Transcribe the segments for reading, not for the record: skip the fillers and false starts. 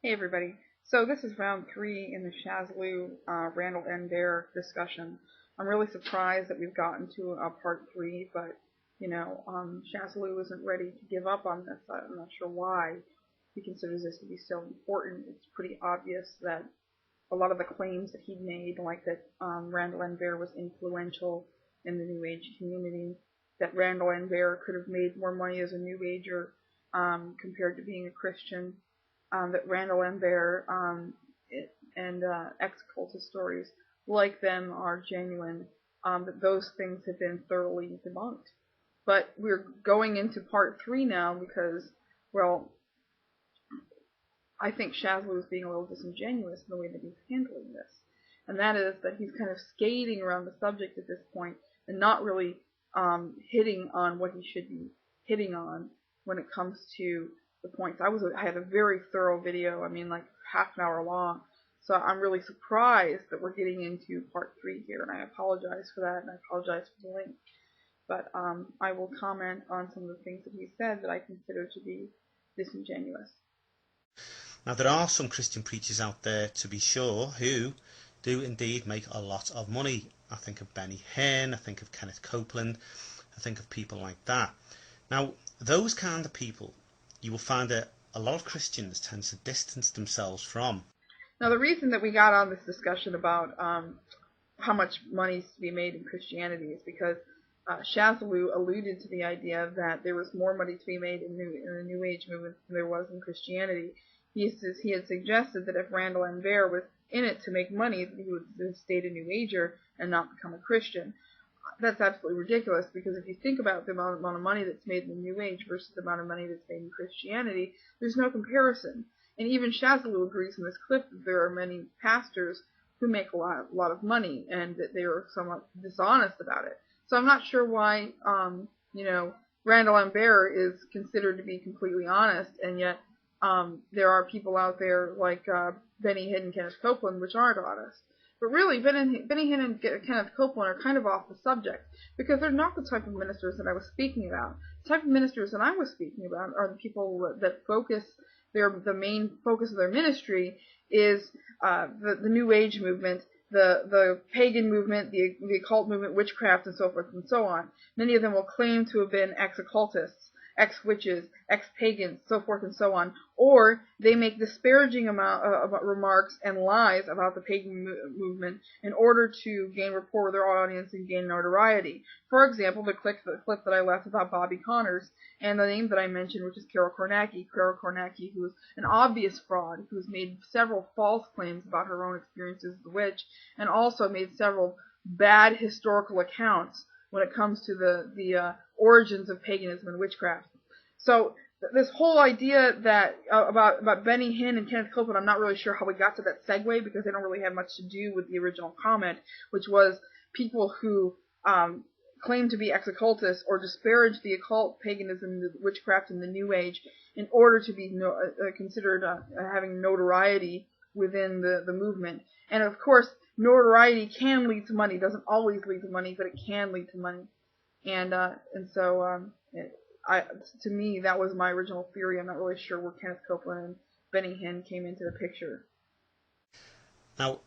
Hey everybody. So this is round 3 in the Shaz Ranall N Baer discussion. I'm really surprised that we've gotten to part 3, but Shaz isn't ready to give up on this. I'm not sure why he considers this to be so important. It's pretty obvious that a lot of the claims that he made, like that Ranall N Baer was influential in the New Age community, that Ranall N Baer could have made more money as a New Ager compared to being a Christian. That Ranall N Baer and ex-cultist stories like them are genuine, that those things have been thoroughly debunked. But we're going into part 3 now because, well, I think Shaz is being a little disingenuous in the way that he's handling this. And that is that he's kind of skating around the subject at this point and not really hitting on what he should be hitting on when it comes to the points. I had a very thorough video, like half an hour long, so I'm really surprised that we're getting into part 3 here, and I apologize for that, and I apologize for the length. But I will comment on some of the things that he said that I consider to be disingenuous. Now, there are some Christian preachers out there, to be sure, who do indeed make a lot of money. I think of Benny Hinn, I think of Kenneth Copeland, I think of people like that. Now, those kind of people, you will find that a lot of Christians tend to distance themselves from. Now, the reason that we got on this discussion about how much money is to be made in Christianity is because Shaz alluded to the idea that there was more money to be made in the New Age movement than there was in Christianity. He had suggested that if Ranall N Baer was in it to make money, that he would have stayed a New Ager and not become a Christian. That's absolutely ridiculous, because if you think about the amount of money that's made in the New Age versus the amount of money that's made in Christianity, there's no comparison. And even Shaz agrees in this clip that there are many pastors who make a lot of money, and that they are somewhat dishonest about it. So I'm not sure why, Ranall N Baer is considered to be completely honest, and yet there are people out there like Benny Hinn and Kenneth Copeland which aren't honest. But really, Benny Hinn and Kenneth Copeland are kind of off the subject, because they're not the type of ministers that I was speaking about. The type of ministers that I was speaking about are the people that focus, the main focus of their ministry is the New Age movement, the pagan movement, the occult movement, witchcraft, and so forth and so on. Many of them will claim to have been ex-occultists, ex-witches, ex-pagans, so forth and so on, or they make disparaging remarks and lies about the pagan movement in order to gain rapport with their audience and gain notoriety. For example, the clip that I left about Bobby Connors, and the name that I mentioned, which is Carol Kornacki, who is an obvious fraud, who's made several false claims about her own experiences as a witch, and also made several bad historical accounts when it comes to the origins of paganism and witchcraft. So this whole idea that about Benny Hinn and Kenneth Copeland, I'm not really sure how we got to that segue, because they don't really have much to do with the original comment, which was people who claim to be ex-occultists or disparage the occult, paganism, the witchcraft, and the New Age in order to be considered having notoriety within the movement. And of course, notoriety can lead to money. It doesn't always lead to money, but it can lead to money. And so to me, that was my original theory. I'm not really sure where Kenneth Copeland and Benny Hinn came into the picture. Now,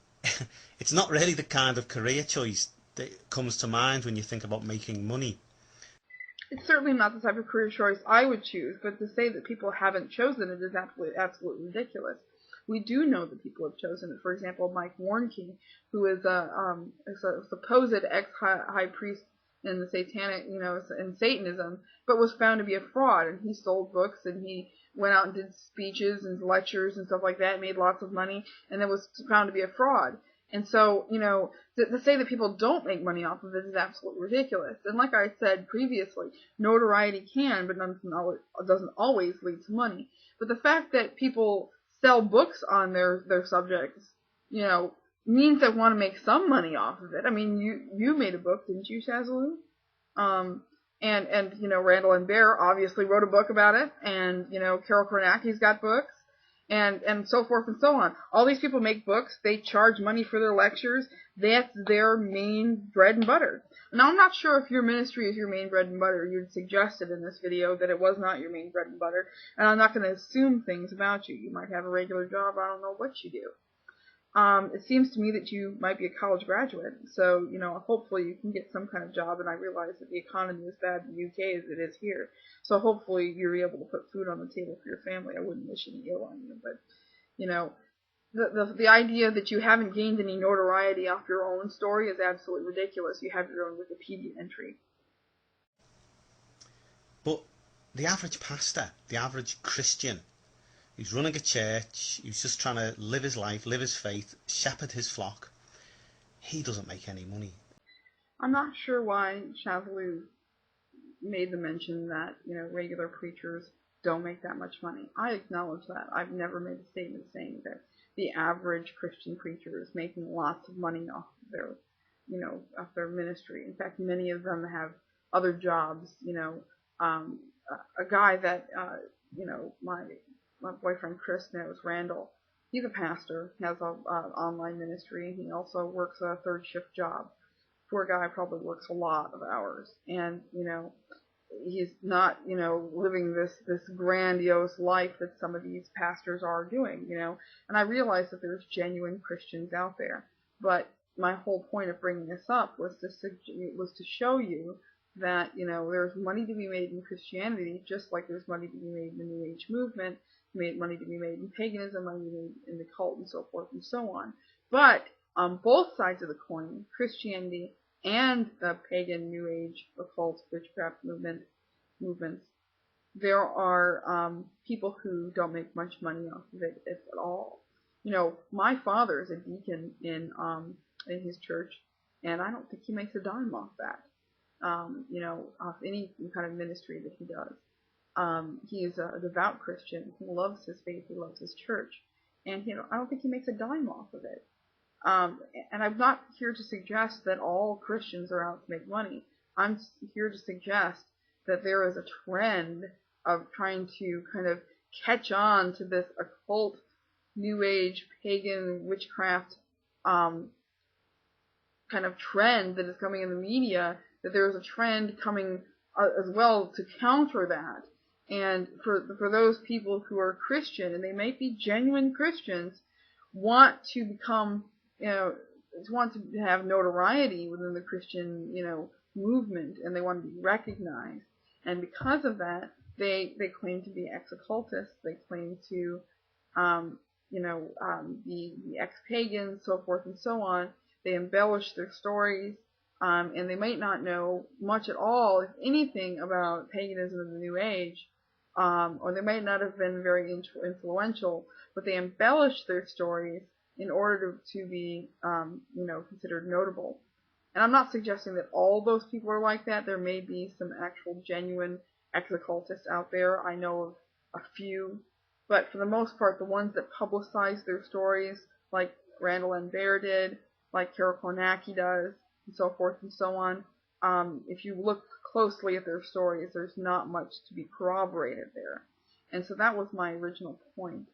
it's not really the kind of career choice that comes to mind when you think about making money. It's certainly not the type of career choice I would choose, but to say that people haven't chosen it is absolutely ridiculous. We do know that people have chosen it. For example, Mike Warnke, who is a supposed ex-high priest in the satanic, in Satanism, but was found to be a fraud, and he sold books, and he went out and did speeches and lectures and stuff like that, made lots of money, and then was found to be a fraud. And so, to say that people don't make money off of it is absolutely ridiculous. And like I said previously, notoriety can, but doesn't always lead to money. But the fact that people sell books on their subjects, means they want to make some money off of it. I mean, you made a book, didn't you, Shaz? And Ranall N Baer obviously wrote a book about it, and Carol Kornacki's got books, and so forth and so on. All these people make books. They charge money for their lectures. That's their main bread and butter. Now, I'm not sure if your ministry is your main bread and butter. You'd suggested in this video that it was not your main bread and butter, and I'm not going to assume things about you. You might have a regular job. I don't know what you do. It seems to me that you might be a college graduate, so, hopefully you can get some kind of job, and I realize that the economy is bad in the UK as it is here, so hopefully you're able to put food on the table for your family. I wouldn't wish any ill on you, but, the idea that you haven't gained any notoriety off your own story is absolutely ridiculous. You have your own Wikipedia entry. But the average pastor, the average Christian, who's running a church, who's just trying to live his life, live his faith, shepherd his flock, he doesn't make any money. I'm not sure why Shaz made the mention that, regular preachers don't make that much money. I acknowledge that. I've never made a statement saying that the average Christian preacher is making lots of money off their ministry. In fact, many of them have other jobs. A guy that, my boyfriend Chris knows, Randall. He's a pastor, has an online ministry. He also works a third shift job. Poor guy probably works a lot of hours, and he's not living this grandiose life that some of these pastors are doing. And I realize that there's genuine Christians out there, but my whole point of bringing this up was to show you that there's money to be made in Christianity, just like there's money to be made in the New Age movement, money to be made in paganism, money to be made in the cult, and so forth and so on. But on both sides of the coin, Christianity and the pagan, New Age, occult, witchcraft movements, there are people who don't make much money off of it, if at all. My father is a deacon in his church, and I don't think he makes a dime off that. Off any kind of ministry that he does. He is a devout Christian. He loves his faith. He loves his church. And, I don't think he makes a dime off of it. And I'm not here to suggest that all Christians are out to make money. I'm here to suggest that there is a trend of trying to kind of catch on to this occult, New Age, pagan, witchcraft kind of trend that is coming in the media, that there is a trend coming as well to counter that. And for those people who are Christian, and they might be genuine Christians, want to become, want to have notoriety within the Christian, movement, and they want to be recognized. And because of that, they claim to be ex-occultists. They claim to, be ex-pagans, so forth and so on. They embellish their stories. And they might not know much at all, if anything, about paganism and the New Age, or they might not have been very influential, but they embellish their stories in order to be, considered notable. And I'm not suggesting that all those people are like that. There may be some actual genuine ex-occultists out there. I know of a few, but for the most part, the ones that publicize their stories, like Ranall N Baer did, like Carol Kornacki does, and so forth and so on. If you look closely at their stories, there's not much to be corroborated there. And so that was my original point.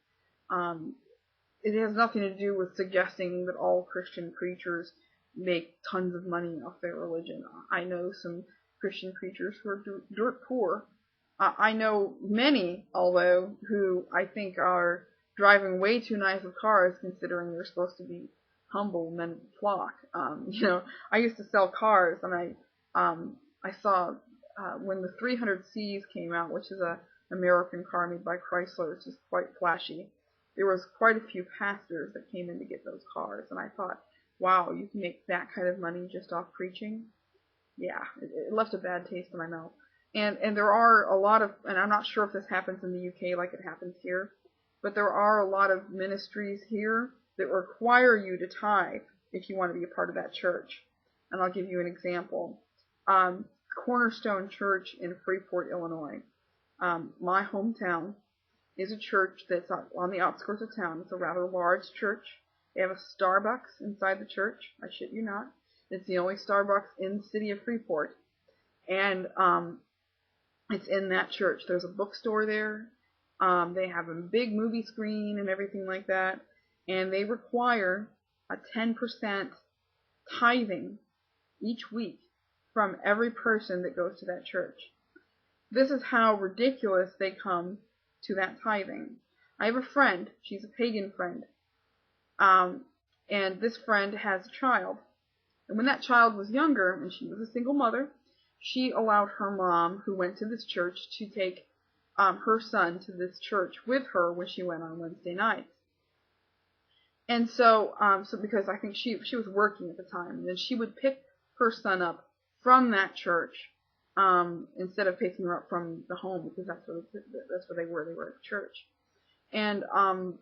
It has nothing to do with suggesting that all Christian preachers make tons of money off their religion. I know some Christian preachers who are dirt poor. I know many, although, who I think are driving way too nice of cars, considering they're supposed to be humble men of the flock. I used to sell cars, and I saw when the 300Cs came out, which is a American car made by Chrysler. It's just quite flashy. There was quite a few pastors that came in to get those cars, and I thought, wow, you can make that kind of money just off preaching? Yeah, it left a bad taste in my mouth. And there are a lot of, and I'm not sure if this happens in the UK like it happens here, but there are a lot of ministries here that require you to tithe if you want to be a part of that church. And I'll give you an example. Cornerstone Church in Freeport, Illinois. My hometown is a church that's on the outskirts of town. It's a rather large church. They have a Starbucks inside the church. I shit you not. It's the only Starbucks in the city of Freeport. And it's in that church. There's a bookstore there. They have a big movie screen and everything like that. And they require a 10% tithing each week from every person that goes to that church. This is how ridiculous they come to that tithing. I have a friend. She's a pagan friend. And this friend has a child. And when that child was younger, and she was a single mother, she allowed her mom, who went to this church, to take her son to this church with her when she went on Wednesday nights. And so because I think she was working at the time, and then she would pick her son up from that church instead of picking her up from the home, because that's where they were. They were at church. And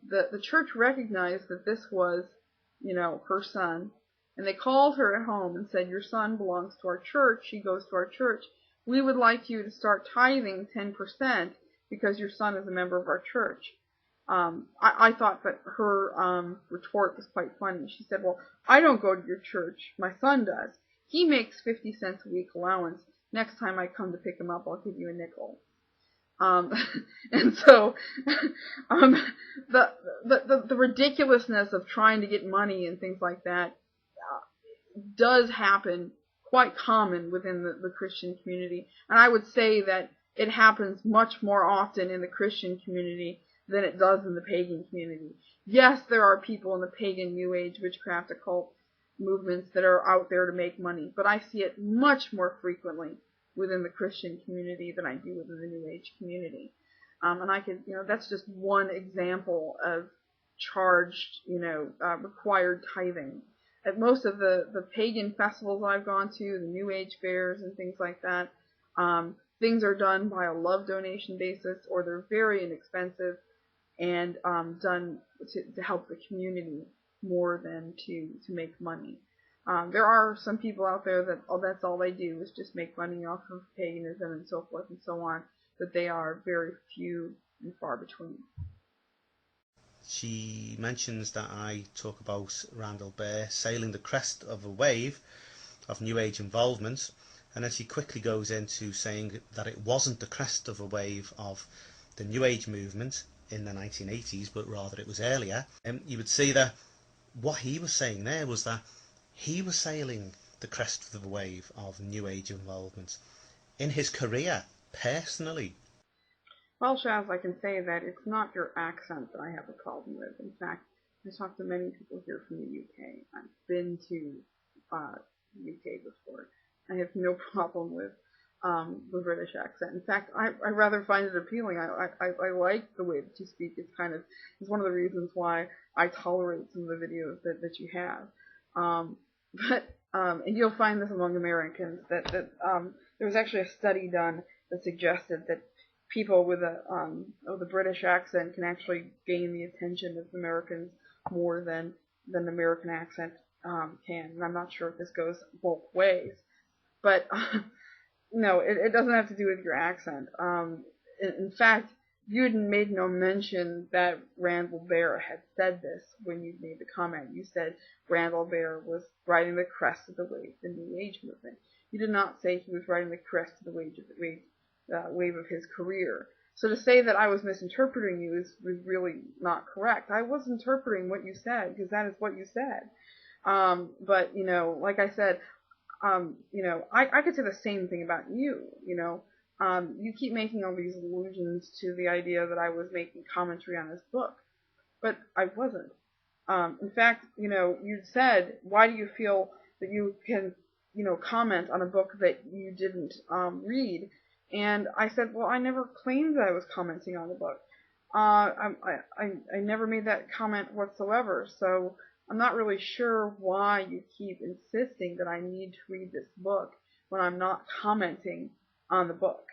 the church recognized that this was, her son. And they called her at home and said, your son belongs to our church. He goes to our church. We would like you to start tithing 10% because your son is a member of our church. I thought that her retort was quite funny. She said, well, I don't go to your church. My son does. He makes 50 cents a week allowance. Next time I come to pick him up, I'll give you a nickel. And so the ridiculousness of trying to get money and things like that does happen, quite common within the Christian community. And I would say that it happens much more often in the Christian community than it does in the pagan community. Yes, there are people in the pagan New Age witchcraft occult movements that are out there to make money, but I see it much more frequently within the Christian community than I do within the New Age community. And I could, that's just one example of charged, required tithing. At most of the pagan festivals I've gone to, the New Age fairs and things like that, things are done by a love donation basis, or they're very inexpensive and done to help the community more than to make money. There are some people out there that that's all they do is just make money off of paganism and so forth and so on, but they are very few and far between. She mentions that I talk about Ranall Baer sailing the crest of a wave of New Age involvement, and then she quickly goes into saying that it wasn't the crest of a wave of the New Age movement in the 1980s, but rather it was earlier. And you would see that what he was saying there was that he was sailing the crest of the wave of New Age involvement in his career, personally. Well, Shaz, I can say that it's not your accent that I have a problem with. In fact, I talked to many people here from the UK. I've been to the UK before. I have no problem with the British accent. In fact, I rather find it appealing. I like the way that you speak. It's one of the reasons why I tolerate some of the videos that you have. And you'll find this among Americans that there was actually a study done that suggested that people with a British accent can actually gain the attention of Americans more than the American accent can. And I'm not sure if this goes both ways, but no, it doesn't have to do with your accent. In fact, you had made no mention that Ranall Baer had said this when you made the comment. You said Ranall Baer was riding the crest of the wave, the New Age movement. You did not say he was riding the crest of the wave of his career. So to say that I was misinterpreting you was really not correct. I was interpreting what you said, because that is what you said. But, like I said, I could say the same thing about you, you keep making all these allusions to the idea that I was making commentary on this book, but I wasn't. In fact, you said, why do you feel that you can, comment on a book that you didn't read? And I said, well, I never claimed that I was commenting on the book. I never made that comment whatsoever, so I'm not really sure why you keep insisting that I need to read this book when I'm not commenting on the book.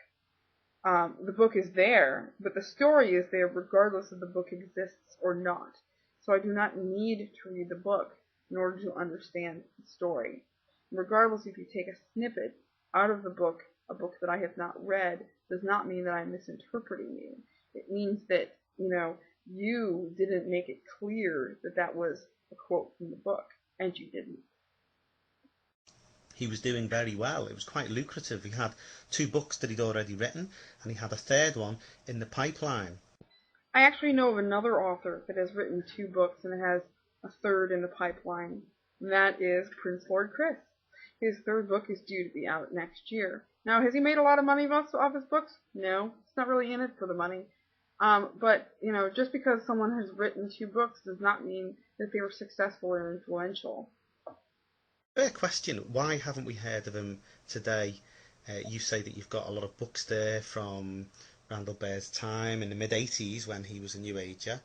The book is there, but the story is there regardless if the book exists or not. So I do not need to read the book in order to understand the story. Regardless, if you take a snippet out of the book, a book that I have not read, does not mean that I'm misinterpreting you. It means that, you didn't make it clear that that was a quote from the book, and you didn't. He was doing very well. It was quite lucrative. He had 2 books that he'd already written, and he had a 3rd one in the pipeline. I actually know of another author that has written 2 books and has a 3rd in the pipeline, and that is Prince Lord Chris. His third book is due to be out next year. Now, has he made a lot of money off his books? No, it's not really in it for the money. But, just because someone has written 2 books does not mean that they were successful or influential. Fair question. Why haven't we heard of him today? You say that you've got a lot of books there from Ranall Baer's time in the mid-80s when he was a New Ager,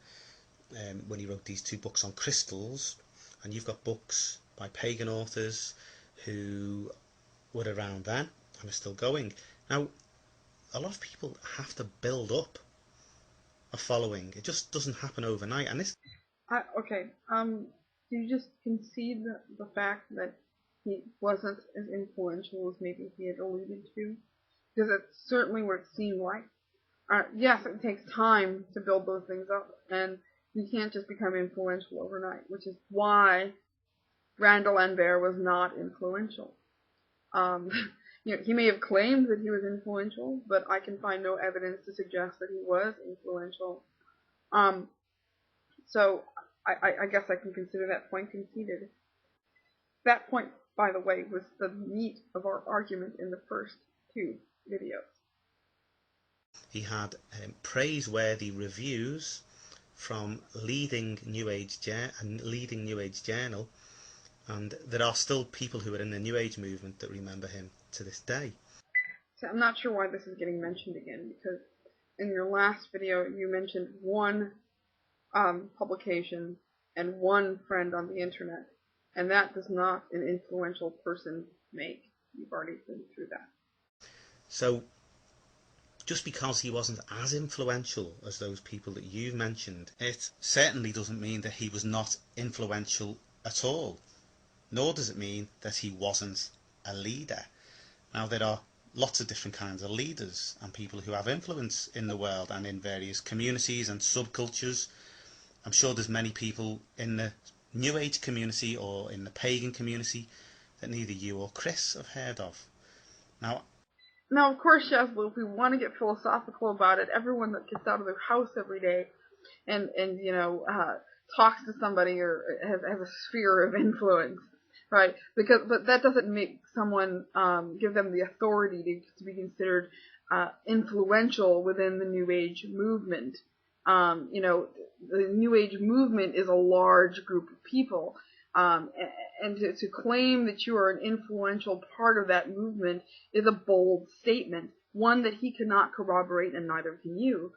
when he wrote these 2 books on crystals, and you've got books by pagan authors who were around then and are still going. Now, a lot of people have to build up a following. It just doesn't happen overnight. And this. Okay. Do you just concede the fact that he wasn't as influential as maybe he had alluded to? Because it's certainly what it seemed like. Yes, it takes time to build those things up, and you can't just become influential overnight, which is why Ranall N Baer was not influential. He may have claimed that he was influential, but I can find no evidence to suggest that he was influential. So I guess I can consider that point conceded. That point, by the way, was the meat of our argument in the first 2 videos. He had praiseworthy reviews from leading New Age journal, and there are still people who are in the New Age movement that remember him to this day. So I'm not sure why this is getting mentioned again, because in your last video you mentioned 1 publication and 1 friend on the internet, and that does not an influential person make. You've already been through that. So, just because he wasn't as influential as those people that you've mentioned, it certainly doesn't mean that he was not influential at all. Nor does it mean that he wasn't a leader. Now, there are lots of different kinds of leaders and people who have influence in the world and in various communities and subcultures. I'm sure there's many people in the New Age community or in the pagan community that neither you or Chris have heard of. Now, of course, Shaz, if we want to get philosophical about it, everyone that gets out of their house every day and talks to somebody or has a sphere of influence, right? But that doesn't make someone give them the authority to be considered influential within the New Age movement. The New Age movement is a large group of people. And to claim that you are an influential part of that movement is a bold statement, one that he cannot corroborate, and neither can you.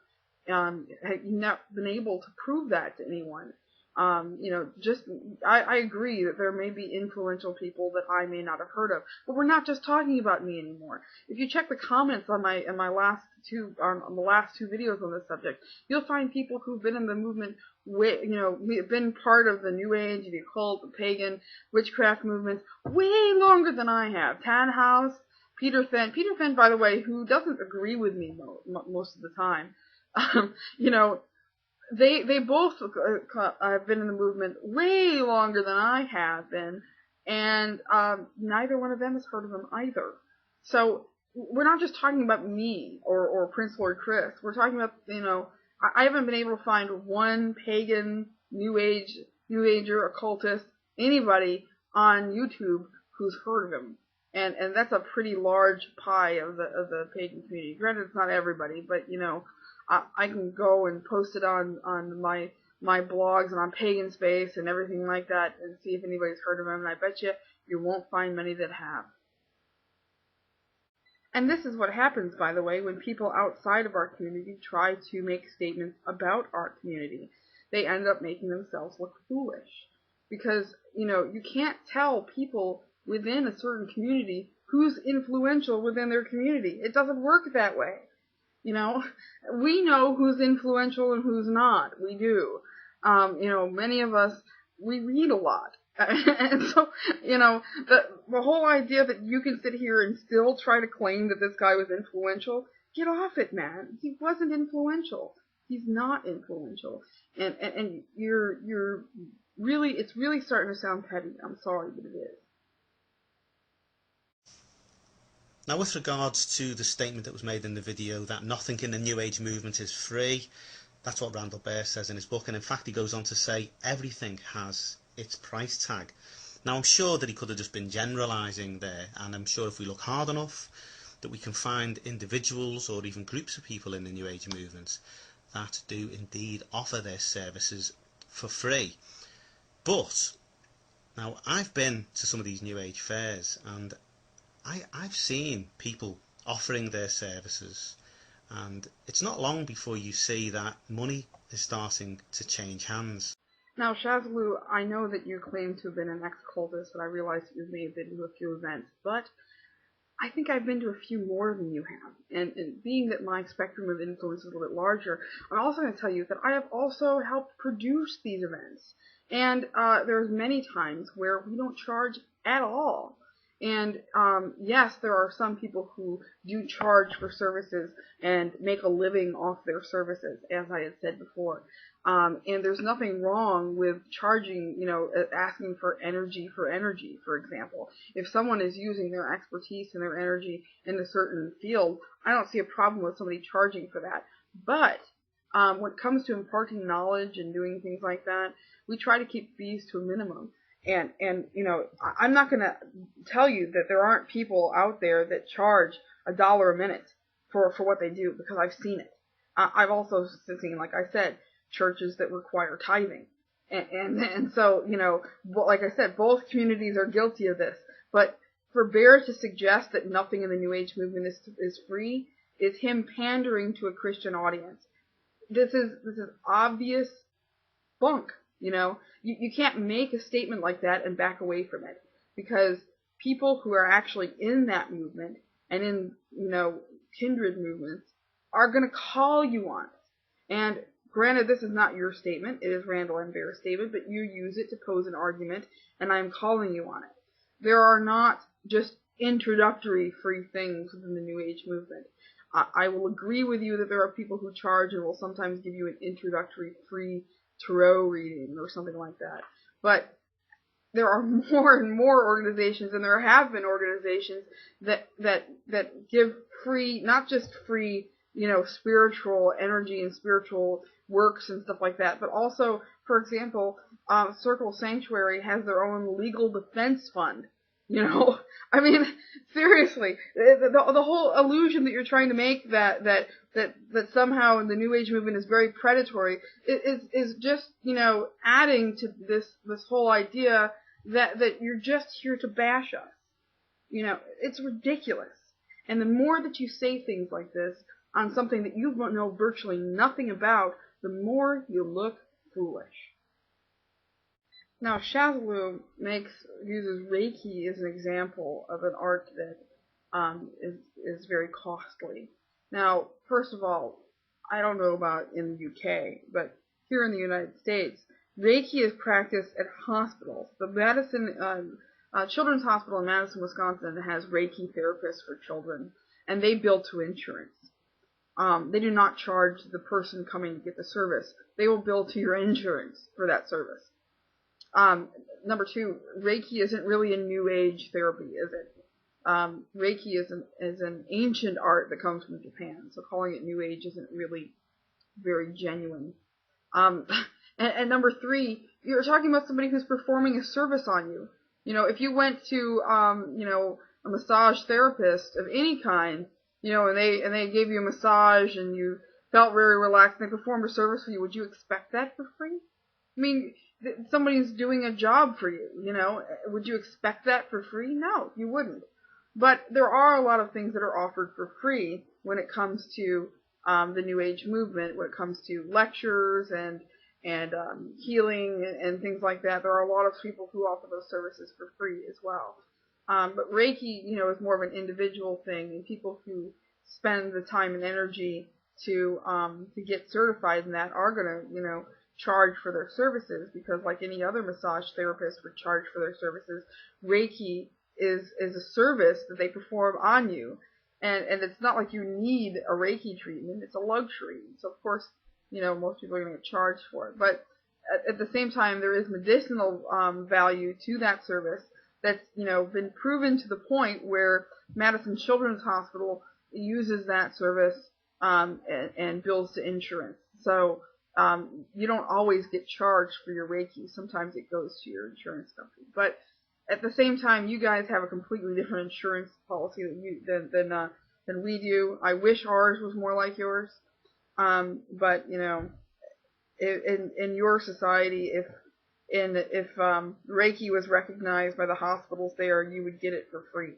You've not been able to prove that to anyone. I agree that there may be influential people that I may not have heard of, but we're not just talking about me anymore. If you check the comments on my last 2 on the last 2 videos on this subject, you'll find people who've been in the movement, been part of the New Age, the occult, the pagan, witchcraft movements way longer than I have. Tannhaus, Peter Fenn, by the way, who doesn't agree with me most of the time. They both have been in the movement way longer than I have been, and neither one of them has heard of them either. So we're not just talking about me or Prince Lord Chris. We're talking about, I haven't been able to find 1 pagan, New Ager, occultist, anybody on YouTube who's heard of him. And that's a pretty large pie of the pagan community. Granted, it's not everybody, but I can go and post it on my blogs and on Pagan Space and everything like that and see if anybody's heard of him, and I bet you won't find many that have. And this is what happens, by the way, when people outside of our community try to make statements about our community. They end up making themselves look foolish. Because, you can't tell people within a certain community who's influential within their community. It doesn't work that way. We know who's influential and who's not. We do. Many of us, we read a lot. And so, the whole idea that you can sit here and still try to claim that this guy was influential, get off it, man. He wasn't influential. He's not influential. And it's really starting to sound petty. I'm sorry, but it is. Now, with regards to the statement that was made in the video that nothing in the New Age movement is free, that's what Ranall Baer says in his book, and in fact he goes on to say everything has its price tag. Now, I'm sure that he could have just been generalising there, and I'm sure if we look hard enough that we can find individuals or even groups of people in the New Age movement that do indeed offer their services for free. But now, I've been to some of these New Age fairs, and I've seen people offering their services, and it's not long before you see that money is starting to change hands. Now, Shazlu, I know that you claim to have been an ex-cultist, and I realize that you may have been to a few events, but I think I've been to a few more than you have. And being that my spectrum of influence is a little bit larger, I'm also going to tell you that I have also helped produce these events. And there's many times where we don't charge at all. And yes, there are some people who do charge for services and make a living off their services, as I had said before. And there's nothing wrong with charging, asking for energy, for example. If someone is using their expertise and their energy in a certain field, I don't see a problem with somebody charging for that. But when it comes to imparting knowledge and doing things like that, we try to keep fees to a minimum. And I'm not going to tell you that there aren't people out there that charge $1 a minute for what they do, because I've seen it. I've also seen, like I said, churches that require tithing. And so, like I said, both communities are guilty of this. But for Baer to suggest that nothing in the New Age movement is free is him pandering to a Christian audience. This is obvious bunk. You can't make a statement like that and back away from it, because people who are actually in that movement and in, kindred movements are going to call you on it. And granted, this is not your statement, it is Ranall N Baer's statement, but you use it to pose an argument, and I'm calling you on it. There are not just introductory free things within the New Age movement. I will agree with you that there are people who charge and will sometimes give you an introductory free tarot reading or something like that. But there are more and more organizations, and there have been organizations that give free, not just free, spiritual energy and spiritual works and stuff like that, but also, for example, Circle Sanctuary has their own legal defense fund. I mean, seriously, the whole illusion that you're trying to make that somehow the New Age movement is very predatory is just, adding to this whole idea that you're just here to bash us. It's ridiculous. And the more that you say things like this on something that you know virtually nothing about, the more you look foolish. Now, Shazlu uses Reiki as an example of an art that is very costly. Now, first of all, I don't know about in the UK, but here in the United States, Reiki is practiced at hospitals. The Children's Hospital in Madison, Wisconsin has Reiki therapists for children, and they bill to insurance. They do not charge the person coming to get the service. They will bill to your insurance for that service. Number two, Reiki isn't really a New Age therapy, is it? Reiki is an ancient art that comes from Japan, so calling it New Age isn't really very genuine. And number three, you're talking about somebody who's performing a service on you. If you went to a massage therapist of any kind, and they gave you a massage and you felt very relaxed and they performed a service for you, would you expect that for free? I mean, somebody's doing a job for you, would you expect that for free? No, you wouldn't. But there are a lot of things that are offered for free when it comes to the New Age movement, when it comes to lectures and healing and things like that. There are a lot of people who offer those services for free as well. But Reiki, is more of an individual thing, and people who spend the time and energy to get certified in that are going to, charge for their services, because like any other massage therapist would charge for their services, Reiki is a service that they perform on you, and it's not like you need a Reiki treatment, it's a luxury. So of course, most people are going to get charged for it. But at the same time, there is medicinal value to that service that's, been proven to the point where Madison Children's Hospital uses that service and bills to insurance. So you don't always get charged for your Reiki. Sometimes it goes to your insurance company. But at the same time, you guys have a completely different insurance policy than we do. I wish ours was more like yours. But in your society, if Reiki was recognized by the hospitals there, you would get it for free.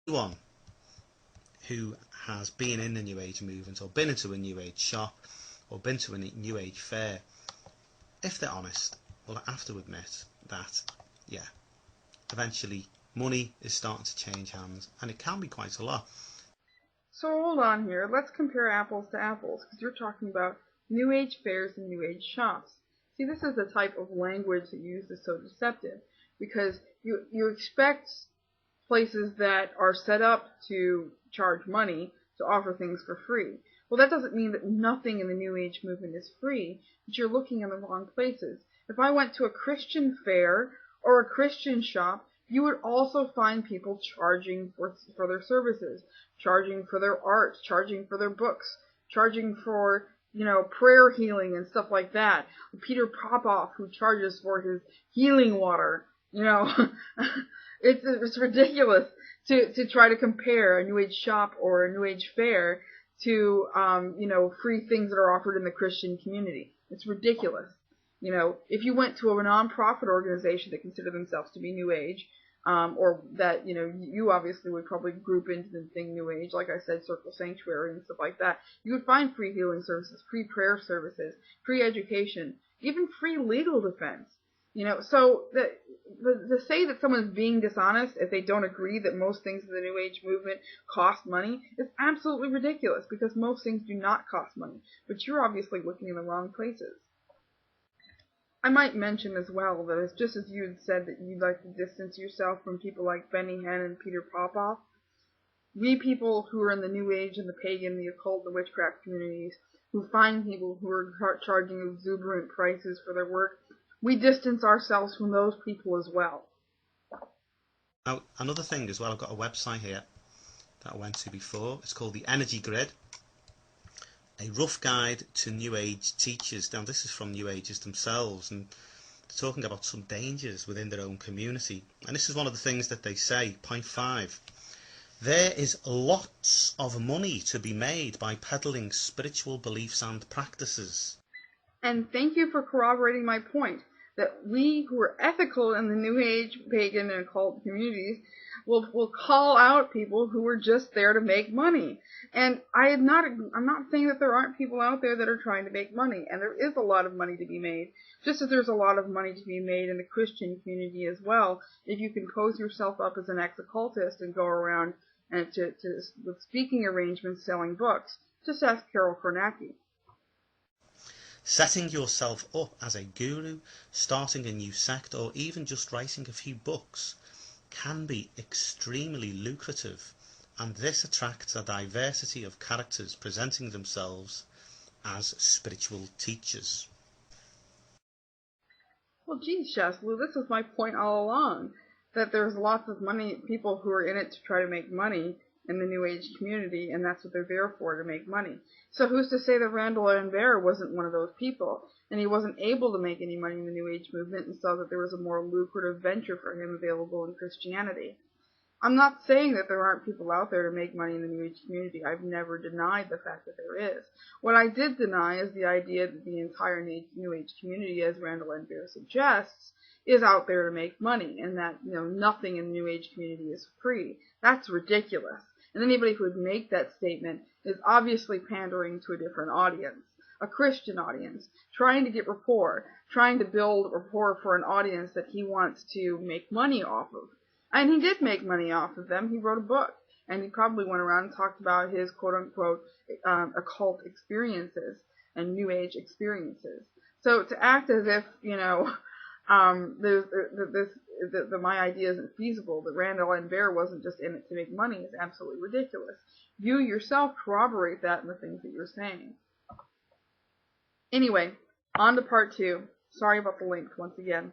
Anyone who has been in the New Age movement, or been into a New Age shop, or been to a New Age fair, if they're honest, will have to admit that, yeah, eventually money is starting to change hands, and it can be quite a lot. So hold on here. Let's compare apples to apples, because you're talking about New Age fairs and New Age shops. See, this is the type of language that you use that's so deceptive, because you expect places that are set up to charge money to offer things for free. Well, that doesn't mean that nothing in the New Age movement is free, but you're looking in the wrong places. If I went to a Christian fair or a Christian shop, you would also find people charging for their services, charging for their art, charging for their books, charging for, prayer healing and stuff like that. Peter Popoff, who charges for his healing water, it's ridiculous to try to compare a New Age shop or a New Age fair to, free things that are offered in the Christian community. It's ridiculous. If you went to a non-profit organization that considered themselves to be New Age, or that, you obviously would probably group into the thing New Age, like I said, Circle Sanctuary and stuff like that, you would find free healing services, free prayer services, free education, even free legal defense. So to say that someone's being dishonest if they don't agree that most things in the New Age movement cost money is absolutely ridiculous, because most things do not cost money. But you're obviously looking in the wrong places. I might mention as well that it's just as you had said that you'd like to distance yourself from people like Benny Hinn and Peter Popoff, we people who are in the New Age and the pagan, the occult, the witchcraft communities, who find people who are charging exuberant prices for their work, we distance ourselves from those people as well. Now, another thing as well, I've got a website here that I went to before. It's called the Energy Grid. A rough guide to New Age teachers. Now, this is from New Agers themselves, and they're talking about some dangers within their own community. And this is one of the things that they say, point 5. There is lots of money to be made by peddling spiritual beliefs and practices. And thank you for corroborating my point, that we who are ethical in the New Age, pagan, and occult communities will call out people who are just there to make money. And I'm not saying that there aren't people out there that are trying to make money, and there is a lot of money to be made, just as there's a lot of money to be made in the Christian community as well, if you can pose yourself up as an ex-occultist and go around and with speaking arrangements selling books. Just ask Carol Kornacki. Setting yourself up as a guru, starting a new sect, or even just writing a few books can be extremely lucrative, and this attracts a diversity of characters presenting themselves as spiritual teachers. Well, geez, Shaslu, this was my point all along, that there's lots of people who are in it to try to make money in the New Age community, and that's what they're there for, to make money. So who's to say that Ranall N Baer wasn't one of those people, and he wasn't able to make any money in the New Age movement and saw that there was a more lucrative venture for him available in Christianity? I'm not saying that there aren't people out there to make money in the New Age community. I've never denied the fact that there is. What I did deny is the idea that the entire New Age community, as Ranall N Baer suggests, is out there to make money, and that nothing in the New Age community is free. That's ridiculous. And anybody who would make that statement is obviously pandering to a different audience, a Christian audience, trying to get rapport, trying to build rapport for an audience that he wants to make money off of. And he did make money off of them. He wrote a book, and he probably went around and talked about his quote-unquote occult experiences and New Age experiences. So to act as if, that my idea isn't feasible, that Ranall N Baer wasn't just in it to make money, is absolutely ridiculous. You yourself corroborate that in the things that you're saying. Anyway, on to part 2. Sorry about the length once again.